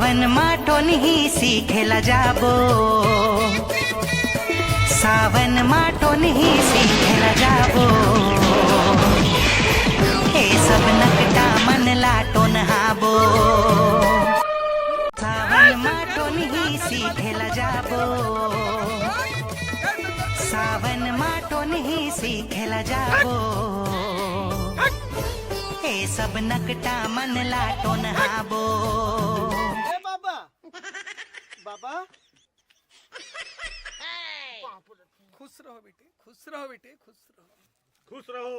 सावन माटोन ही सीखेला जाबो, सावन माटोन ही सीखेला जाबो, हे सब नकटा मन लाटोन हाबो, सावन माटोन ही सीखेला जाबो, सावन माटोन ही सीखेला जाबो, हे सब नकटा मन लाटोन हाबो। बाबा बाबा खुश रहो बेटे, खुश रहो बेटे, खुश रहो, खुश रहो,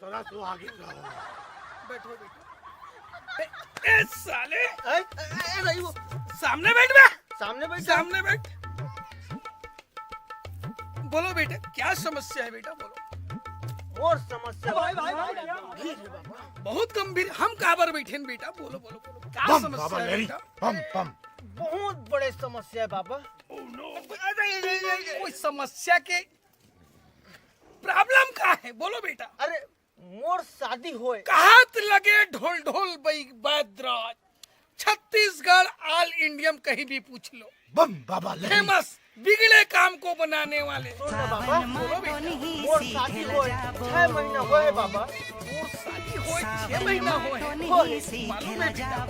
सदा सुहागिन रहो। बैठो बेटे। ए साले रही वो सामने बैठ बे, सामने बैठ सामने बैठ। बोलो बेटे, क्या समस्या है बेटा, बोलो। और समस्या बहुत गंभीर, हम काबर बैठे बेटा, बोलो बोलो बोलो, क्या बम समस्या बाबा है लहरी, बेटा? बम बम। बहुत बड़े समस्या है बाबा। कोई समस्या के प्रॉब्लम का है, बोलो बेटा। अरे मोर शादी होए कहात लगे ढोल ढोल बैद्राज, छत्तीसगढ़ ऑल इंडियम कहीं भी पूछ लो, बम बाबा लहरी। फेमस बिगड़े काम को बनाने वाले। सुन ना बाबा, बोलो बेटा। मोर शादी होए 6 महीना होए बाबा। और शादी होए 6 महीना होए, मालूम है बेटा?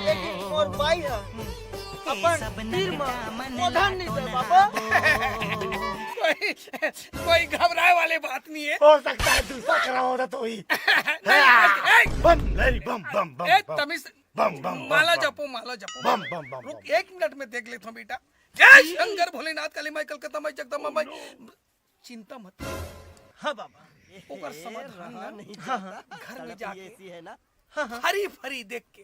लेकिन मोर बाई है अपन तीर में प्रधान नहीं दे बाबा। कोई घबराए वाले बात नहीं है। हो सकता है दूसरा करा होता तो ही। बम लहरी, बम बम बम ए बम। तमिस बम बम माला जपो, माला जपो। बम बम बम। रुक 1 मिनट में देख लेता हूँ बेटा। जय शंकर भोलेनाथ, काली माई, कलकत्ता माई, जगदम्बा माई। चिंता मत, हाँ बाबा ऊपर समाधान ना घर में जाके है ना। हरी फरी देख के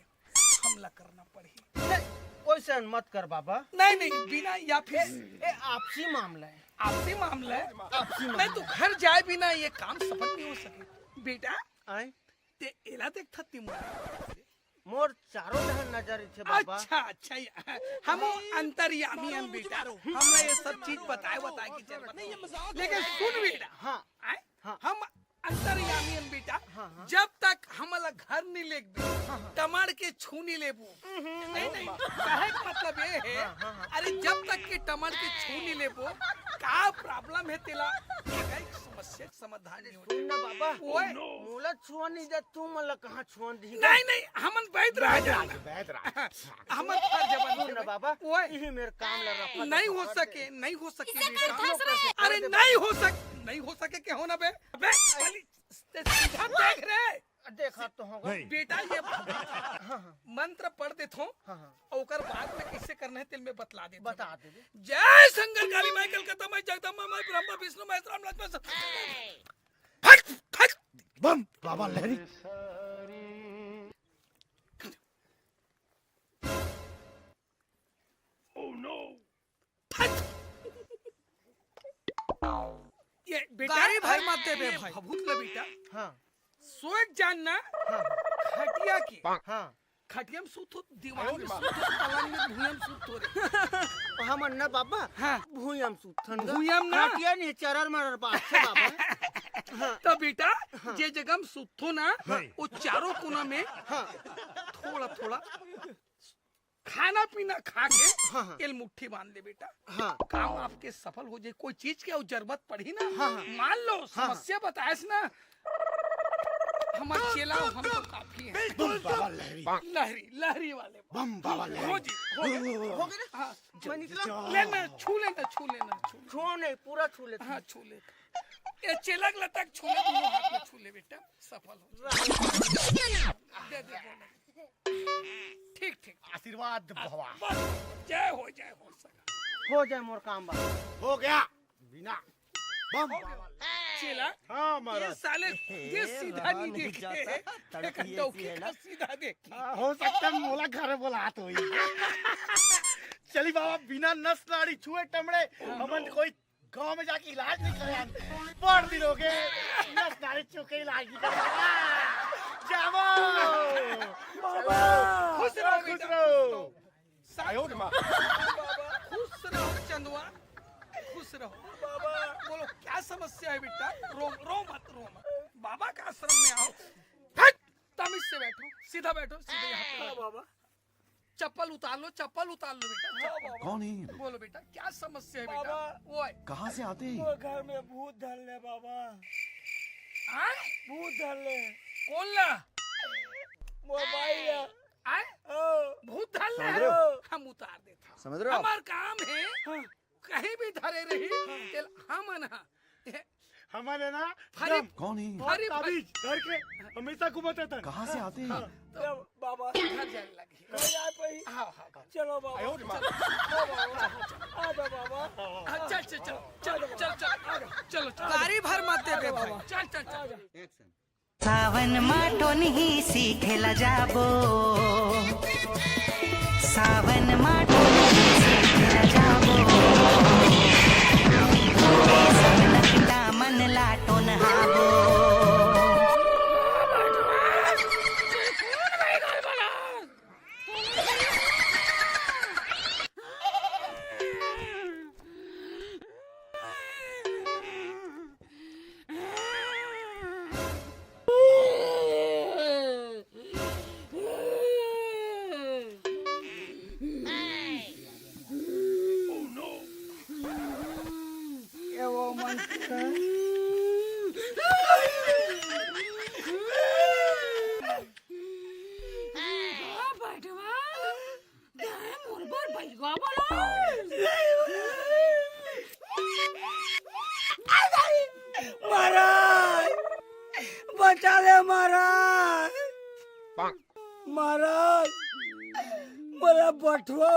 हमला करना पड़ेगा। वैसे मत कर बाबा। नहीं नहीं, बिना या फिर ये आपसी मामला है। आपसी मामला है। आपसी नहीं मामला तो घर जाए बिना ये काम सफल नहीं हो सके बेटा। आए ते एला देख था तिमुरा। मोर चारों जहां नजर थे बाबा। अच्छा अच्छा, हम अंतर्यामी हम बेटा, हमने ये सब चीज बताए की जरूरत नहीं है। लेकिन सुन बेटा, हाँ आए? हाँ। हम अंतर्यामी हम बेटा, हाँ, हाँ। जब तक हमला घर नहीं लेबे, टमाड़ के छू नहीं लेबू। नहीं नहीं, कहे का मतलब ये है, अरे जब तक के टमाड़ के छू नहीं लेबो, का प्रॉब्लम है तेला, एक समस्या समाधान नहीं होता। सुन ना बाबा, ओए मोला छुआ नहीं जा, तू मला कहाँ छुआ दी। नहीं नहीं, हमन बैठ रहा जाना, बैठ रहा। हमन पर जबन सुन ना बाबा, ओए यही मेरे काम लग रहा। नहीं हो सके, नहीं हो सके बेटा। अरे नहीं हो सके क्या होना बे? अबे सीधा देख रहे, देखा तो होगा बेटा ये मंत्र पढ़ देता हूँ हाँ हाँ और ओकर बाद में कैसे करना है तेल में बतला देता हूँ। बता दे। जय शंकर, काली माई, कलकत्ता माई, जगदम्बा माई, ब्रह्मा विष्णु महेश राम लक्ष्मण फट फट। बम बाबा लहरी। फट। ये बेटा भाई मत दे बे भाई, भभूत ले बेटा। हाँ सोच जानना, हाँ खटिया की हाँ खटिया में सूत हो, दीवार में सूत हो, पलंग में भुइयां में सूत हो रे। हम अन्ना बाबा हाँ। भूयम सुथन भुइयां ना। काटिया नहीं चरर मरर बात है बाबा। तो बेटा जे जगह में सूतो ना, वो चारों कोना में हाँ थोड़ा थोड़ा खाना पीना खा के हाँ। एल मुट्ठी बांध ले बेटा। हाँ काम आपके सफल हो जाए। कोई चीज की जरूरत पड़ी ना, हाँ। मान लो समस्या बताएस ना, हमारे चेला हम तो काफी है। बम बाबा लहरी। लहरी लहरी वाले बम बाबा हो लहरी। जी, हो गया। हो गया ना। हाँ, मैं निकला। लेना, छू लेना, छू लेना, छू छू नहीं पूरा छू लेते। हाँ छू ले। ये चेलक लतक छू ले, दोनों हाथ में छू ले बेटा, सफल हो। दे दे बोला। ठीक ठीक, आशीर्वाद भवा। बस जय हो सका। हो जाए मोर काम बाबा। हो गया बिना बम बाबा। चेला हाँ ये महाराज। साले ये सीधा नहीं देखे, एक डौके का सीधा देखे। हो सकता है मोला घर बोला तो ही। चली बाबा, बिना नस नाड़ी छुए टमड़े हमन कोई गांव में जाके इलाज नहीं कराया। पढ़ दिन हो गए नस नाड़ी छू के इलाज नहीं कराया। जाओ खुश रहो खुश बेटा, रहो। आयो ना माँ। खुश रहो चंदुआ, खुश रहो। बोलो क्या समस्या है बेटा? रो मत। बाबा का आश्रम में आओ। फट, तमीज से बैठो, सीधा बैठो, सीधे यहाँ पे। बाबा चप्पल उतार लो बेटा चप्पल। कौन है ये? बोलो बेटा क्या समस्या है बेटा? बाबा। ओए कहाँ से आते हैं? वो घर में भूत धर ले बाबा, आए भूत धर ले। कौन ला वो भाई है। आए ओ, भूत धर ले समझ रहे हो? हम उतार देता समझ रहे हो आप? हमार काम है कहीं भी धरे रही चल हम ना हमारे ना हरी दम कौन है? और ताबीज घर के हमेशा घुमाते थे। कहाँ से आते हैं? तो बाबा घर जाने लगी घर जाए पही। हाँ हाँ चलो बाबा, आयो रे माँ। आ जाओ बाबा। हाँ, चल चल चल चल चल चल चलो गाड़ी भर मत दे बे भाई चल चल चल सावन माटोन ही सीखेला जाबो सावन माटोन ही सीखेला जाबो सब नकटा मन लाटोन हाबो ये वो मंत्र महाराज, बचा ले महाराज। महाराज मेरा बटुआ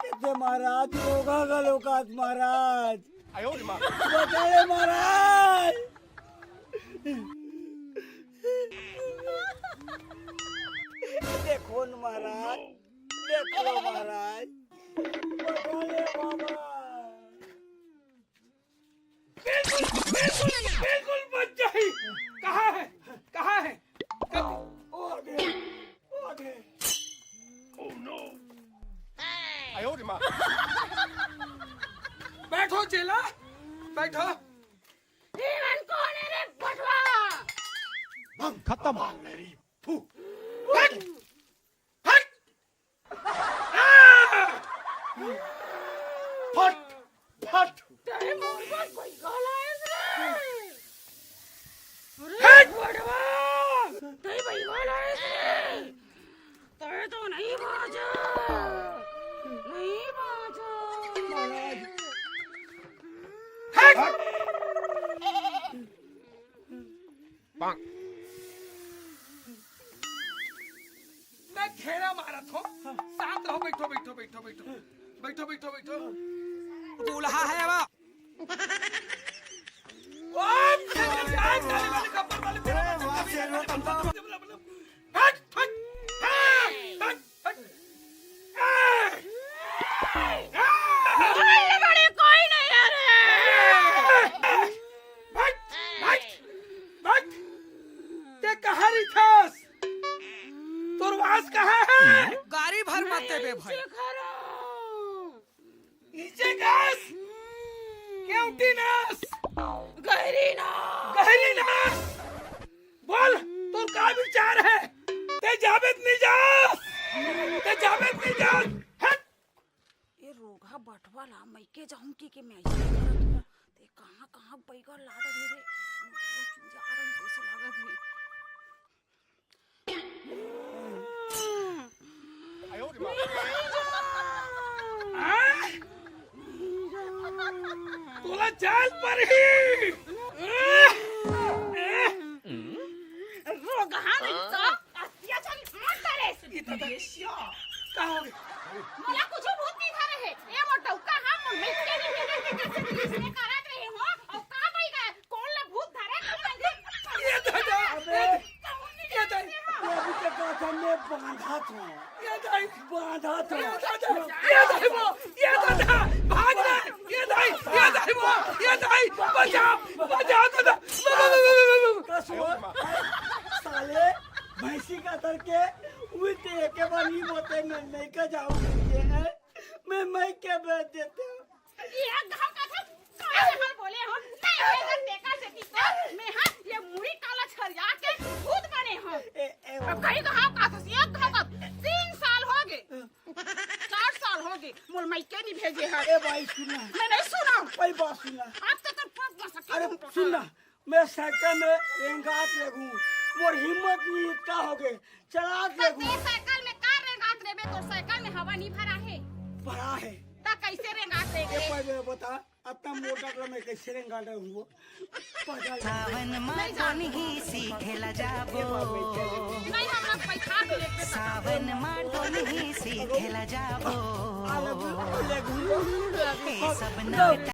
कहते महाराज होगा गलोकात महाराज, आयो रे माँ। बचा ले महाराज। देखो न महाराज, देखो महाराज, बचा ले बाबा। बिल्कुल बच जाई कहाँ है ओढ़े, ओढ़े। आयो रे माँ। बैठो चेला बैठो खत्म। हट हट फट फट। मैं खेला मारा था शांत रहो बैठो बैठो बैठो बैठो बैठो बैठो बैठो दूल्हा है अब ओम शंकर काली वाली कपड़ वाली हट हट हट हट गाड़ी भर मत दे बे भाई नीचे घास केवटी नास गहरी नास बोल तो का विचार है ते जावेद निजास हट ये रोगा बटवाला मैके जाऊं कि मैं ते कहां बैगा लाड़ा दे रे चुंजा आरन पैसे लागत है आयो रे माँ। तोला जाल पर ही रोगा नहीं तो अत्याचार मत करे कहोगे मला कुछ भूत नहीं धरे है ए मोटा कहां मैं के नहीं इसने करत रहे हो और का भाई का कौन ला भूत धरे ये दादा अबे ये दादा ये अभी तक हमने बांधा था, ये दादा बांधा था। ये दादा भाग रहा है ये दाई बचाओ दादा साले भैंसी का करके उल्टे के बनी बोते नहीं का जाऊंगी है मैं क्या बेच देते हूँ। ये गांव का था काहे हम बोले हो नहीं होएगा देखा से कि मैं हां ये मुड़ी काला छरिया के भूत बने हो अब कहीं गांव का था ये गांव का 3 साल हो गए 4 साल हो गए मोर मायके नहीं भेजे है। ए भाई सुनना, मैं नहीं सुना। भाई बात सुनना। आज तो फंस ना सके। अरे सुनना, मैं साइकिल में रेंगात लगूं, मोर हिम्मत नहीं इतना हो गए, चला लगूं। ते साइकिल में का रेंगात लेबे? तो साइकिल में हवा नहीं भरा है। भरा है। ता कैसे रेंगात ए लेबे? पहले बता, इतना मोटा तो मैं कैसे रेंगात हूँ? सावन माटोन ही सीखेला जाबो नहीं हमरा पैसा भी लेके सावन माटोन ही सीखेला जाबो लगूं हे सब नकटा